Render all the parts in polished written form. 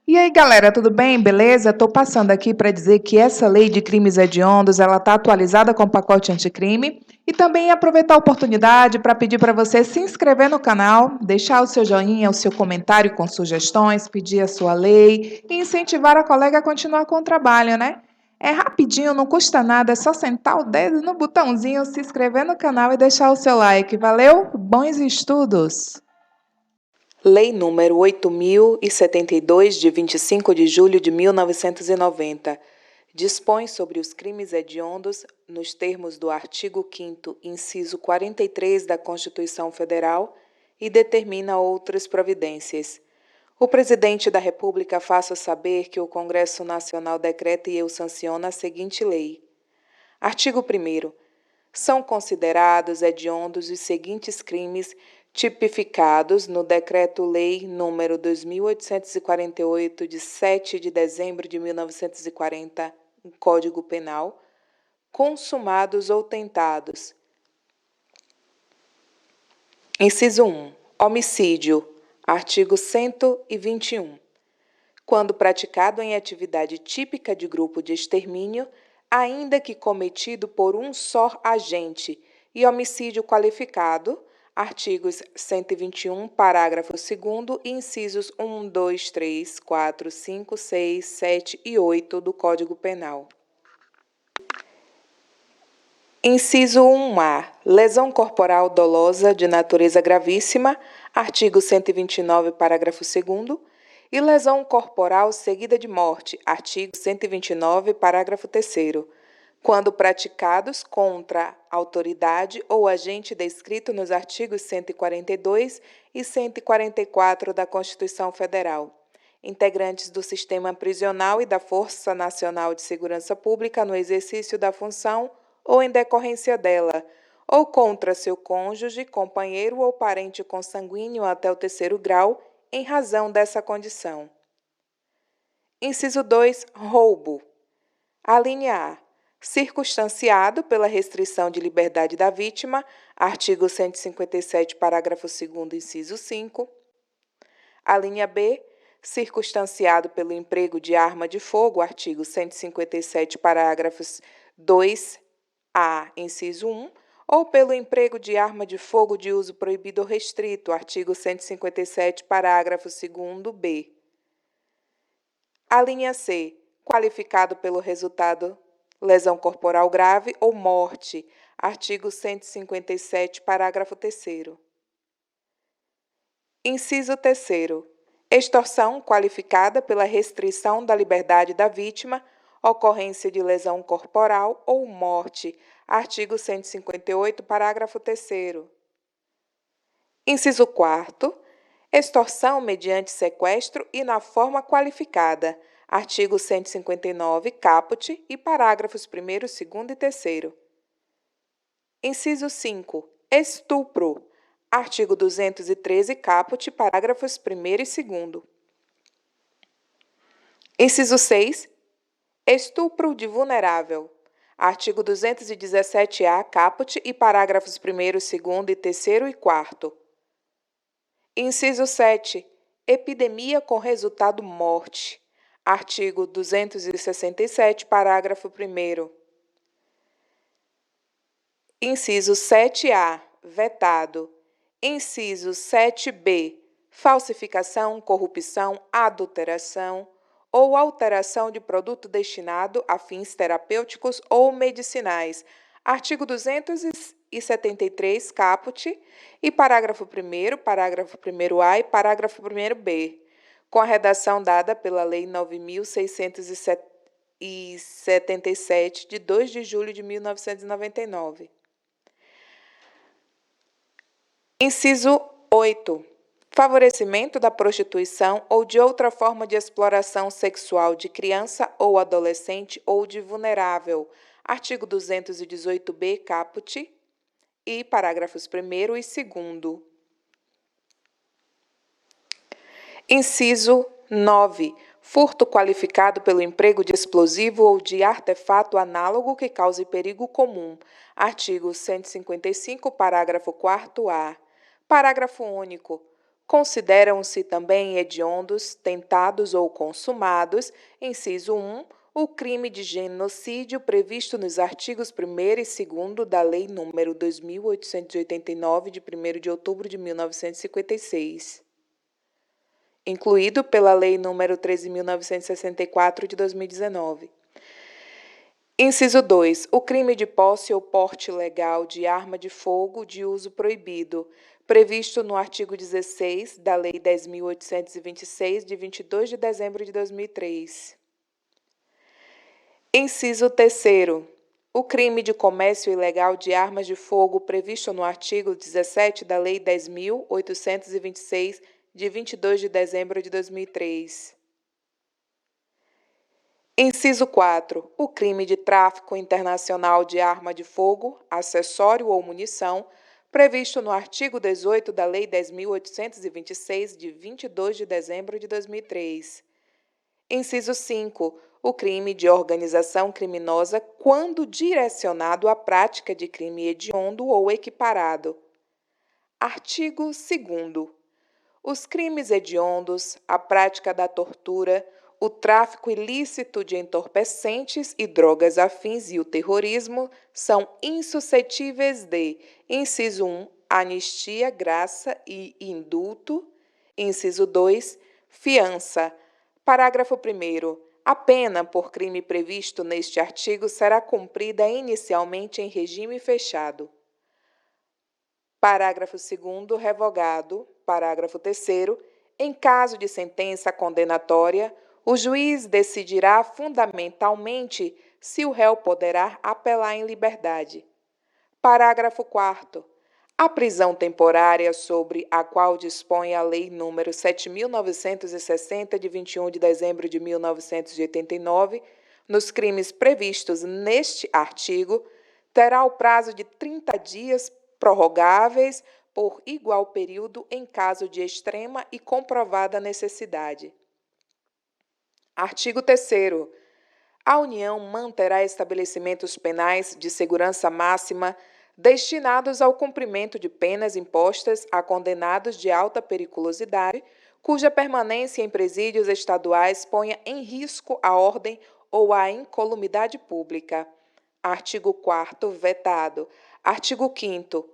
E aí, galera, tudo bem? Beleza? Estou passando aqui para dizer que essa lei de crimes hediondos, ela está atualizada com o pacote anticrime e também aproveitar a oportunidade para pedir para você se inscrever no canal, deixar o seu joinha, o seu comentário com sugestões, pedir a sua lei e incentivar a colega a continuar com o trabalho, né? É rapidinho, não custa nada, é só sentar o dedo no botãozinho, se inscrever no canal e deixar o seu like. Valeu? Bons estudos! Lei número 8.072, de 25 de julho de 1990, dispõe sobre os crimes hediondos nos termos do artigo 5º, inciso 43 da Constituição Federal e determina outras providências. O Presidente da República faça saber que o Congresso Nacional decreta e eu sanciono a seguinte lei. Artigo 1º. São considerados hediondos os seguintes crimes tipificados no Decreto-Lei nº 2.848, de 7 de dezembro de 1940, Código Penal, consumados ou tentados. Inciso 1. Homicídio. Artigo 121. Quando praticado em atividade típica de grupo de extermínio, ainda que cometido por um só agente, e homicídio qualificado, artigos 121, parágrafo 2º, incisos 1, 2, 3, 4, 5, 6, 7 e 8 do Código Penal. Inciso 1A. Lesão corporal dolosa de natureza gravíssima, artigo 129, parágrafo 2º, e lesão corporal seguida de morte, artigo 129, parágrafo 3º, quando praticados contra autoridade ou agente descrito nos artigos 142 e 144 da Constituição Federal, integrantes do sistema prisional e da Força Nacional de Segurança Pública no exercício da função ou em decorrência dela, ou contra seu cônjuge, companheiro ou parente consanguíneo até o 3º grau, em razão dessa condição. Inciso 2. Roubo. Alínea A. Circunstanciado pela restrição de liberdade da vítima, artigo 157, parágrafo 2º, inciso 5. Alínea B. Circunstanciado pelo emprego de arma de fogo, artigo 157, parágrafos 2A, inciso 1, ou pelo emprego de arma de fogo de uso proibido ou restrito, artigo 157, parágrafo 2º B. A linha C, qualificado pelo resultado lesão corporal grave ou morte, artigo 157, parágrafo 3º. Inciso 3º, extorsão qualificada pela restrição da liberdade da vítima, ocorrência de lesão corporal ou morte, artigo 158, parágrafo 3º. Inciso 4º, extorsão mediante sequestro e na forma qualificada, artigo 159, caput e parágrafos 1º, 2º e 3º. Inciso 5, estupro, artigo 213, caput, parágrafos 1º e 2º. Inciso 6, estupro de vulnerável, artigo 217-A, caput e parágrafos 1º, 2º e 3º e 4º. Inciso 7. Epidemia com resultado morte. Artigo 267, parágrafo 1º. Inciso 7A. Vetado. Inciso 7B. Falsificação, corrupção, adulteração ou alteração de produto destinado a fins terapêuticos ou medicinais. Artigo 273, caput, e parágrafo 1º, parágrafo 1º-A e parágrafo 1º-B, com a redação dada pela Lei 9.677, de 2 de julho de 1999. Inciso 8. Favorecimento da prostituição ou de outra forma de exploração sexual de criança ou adolescente ou de vulnerável. Artigo 218-B, caput, e parágrafos 1º e 2º. Inciso 9. Furto qualificado pelo emprego de explosivo ou de artefato análogo que cause perigo comum. Artigo 155, parágrafo 4º-A. Parágrafo único. Consideram-se também hediondos, tentados ou consumados, inciso 1, o crime de genocídio previsto nos artigos 1º e 2º da Lei nº 2.889, de 1º de outubro de 1956, incluído pela Lei nº 13.964, de 2019. Inciso 2. O crime de posse ou porte ilegal de arma de fogo de uso proibido, previsto no artigo 16 da Lei 10.826, de 22 de dezembro de 2003. Inciso 3º. O crime de comércio ilegal de armas de fogo previsto no artigo 17 da Lei 10.826, de 22 de dezembro de 2003. Inciso 4. O crime de tráfico internacional de arma de fogo, acessório ou munição, previsto no artigo 18 da Lei 10.826, de 22 de dezembro de 2003. Inciso 5. O crime de organização criminosa quando direcionado à prática de crime hediondo ou equiparado. Artigo 2º. Os crimes hediondos, a prática da tortura, o tráfico ilícito de entorpecentes e drogas afins e o terrorismo são insuscetíveis de, inciso 1, anistia, graça e indulto, inciso 2, fiança. Parágrafo 1º. A pena por crime previsto neste artigo será cumprida inicialmente em regime fechado. Parágrafo 2º, revogado. Parágrafo 3º. Em caso de sentença condenatória, o juiz decidirá fundamentalmente se o réu poderá apelar em liberdade. Parágrafo 4º. A prisão temporária sobre a qual dispõe a Lei nº 7.960, de 21 de dezembro de 1989, nos crimes previstos neste artigo, terá o prazo de 30 dias prorrogáveis por igual período em caso de extrema e comprovada necessidade. Artigo 3º. A União manterá estabelecimentos penais de segurança máxima destinados ao cumprimento de penas impostas a condenados de alta periculosidade, cuja permanência em presídios estaduais ponha em risco a ordem ou a incolumidade pública. Artigo 4º, vetado. Artigo 5º.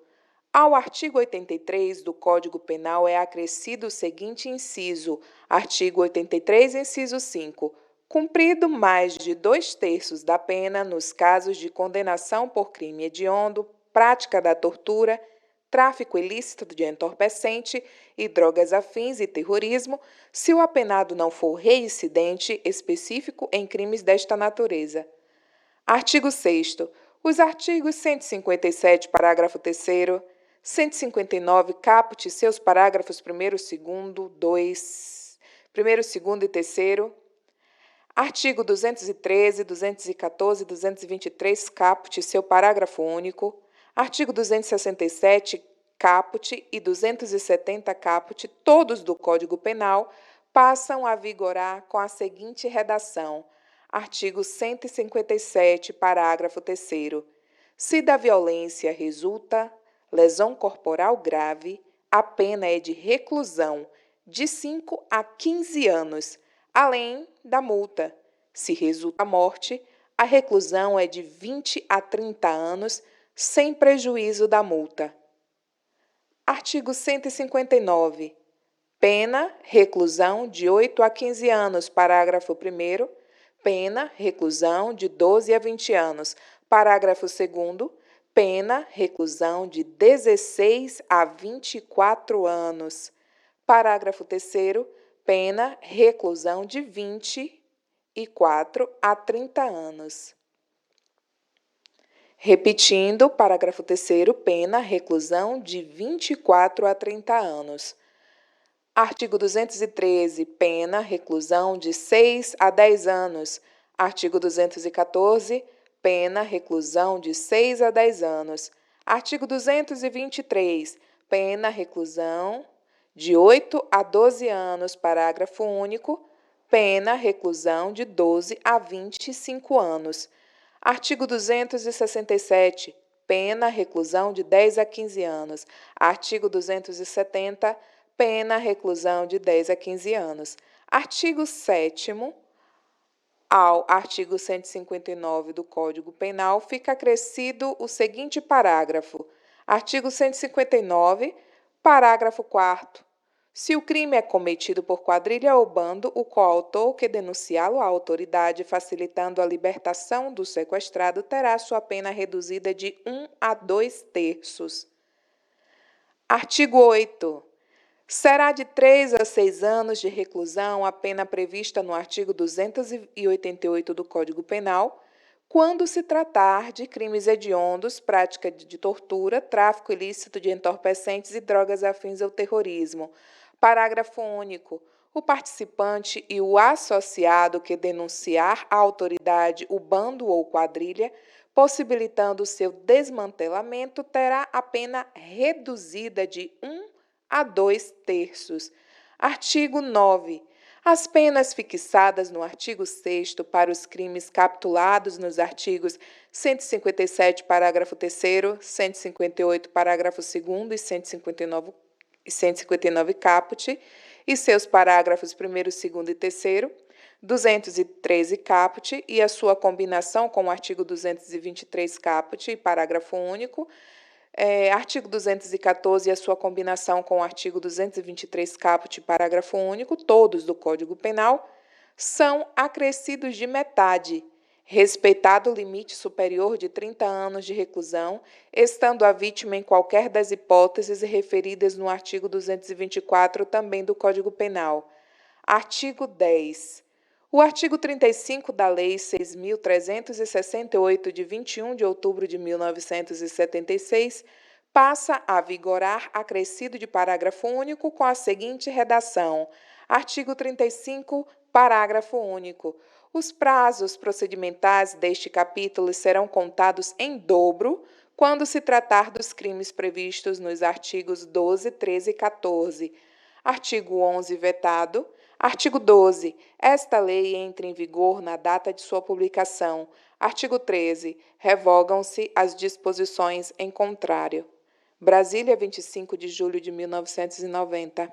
Ao artigo 83 do Código Penal é acrescido o seguinte inciso: artigo 83, inciso 5. Cumprido mais de 2/3 da pena nos casos de condenação por crime hediondo, prática da tortura, tráfico ilícito de entorpecente e drogas afins e terrorismo, se o apenado não for reincidente específico em crimes desta natureza. Artigo 6º. Os artigos 157, parágrafo 3º, 159, caput, seus parágrafos 1º, 2º, 2, 1º, 2º e 3º, artigo 213, 214 e 223, caput, seu parágrafo único, artigo 267, caput e 270, caput, todos do Código Penal, passam a vigorar com a seguinte redação: artigo 157, parágrafo 3º. Se da violência resulta lesão corporal grave, a pena é de reclusão de 5 a 15 anos, além da multa. Se resulta morte, a reclusão é de 20 a 30 anos, sem prejuízo da multa. Artigo 159. Pena, reclusão de 8 a 15 anos, parágrafo 1º. Pena, reclusão de 12 a 20 anos. Parágrafo 2º. Pena, reclusão de 16 a 24 anos. Parágrafo 3º. Pena, reclusão de 24 a 30 anos. Repetindo, parágrafo 3º, pena, reclusão de 24 a 30 anos. Artigo 213, pena, reclusão de 6 a 10 anos. Artigo 214, pena, reclusão de 6 a 10 anos. Artigo 223, pena, reclusão de 8 a 12 anos. Parágrafo único, pena, reclusão de 12 a 25 anos. Artigo 267, pena, reclusão de 10 a 15 anos. Artigo 270, pena reclusão de 10 a 15 anos. Artigo 7º ao artigo 159 do Código Penal fica acrescido o seguinte parágrafo. Artigo 159, parágrafo 4º. Se o crime é cometido por quadrilha ou bando, o coautor que denunciá-lo à autoridade, facilitando a libertação do sequestrado, terá sua pena reduzida de 1 a 2/3. Artigo 8º. Será de 3 a 6 anos de reclusão a pena prevista no artigo 288 do Código Penal, quando se tratar de crimes hediondos, prática de tortura, tráfico ilícito de entorpecentes e drogas afins ao terrorismo. Parágrafo único. O participante e o associado que denunciar à autoridade o bando ou quadrilha, possibilitando seu desmantelamento, terá a pena reduzida de 1 a 2/3. Artigo 9. As penas fixadas no artigo 6º para os crimes capitulados nos artigos 157, parágrafo 3º, 158, parágrafo 2º e 159 caput, e seus parágrafos 1º, 2º e 3º, 213 caput e a sua combinação com o artigo 223 caput e parágrafo único, artigo 214 e a sua combinação com o artigo 223 caput, parágrafo único, todos do Código Penal, são acrescidos de metade, respeitado o limite superior de 30 anos de reclusão, estando a vítima em qualquer das hipóteses referidas no artigo 224 também do Código Penal. Artigo 10. O artigo 35 da Lei 6.368, de 21 de outubro de 1976, passa a vigorar acrescido de parágrafo único com a seguinte redação. Artigo 35, parágrafo único. Os prazos procedimentais deste capítulo serão contados em dobro quando se tratar dos crimes previstos nos artigos 12, 13 e 14. Artigo 11, vetado. Artigo 12. Esta lei entra em vigor na data de sua publicação. Artigo 13. Revogam-se as disposições em contrário. Brasília, 25 de julho de 1990.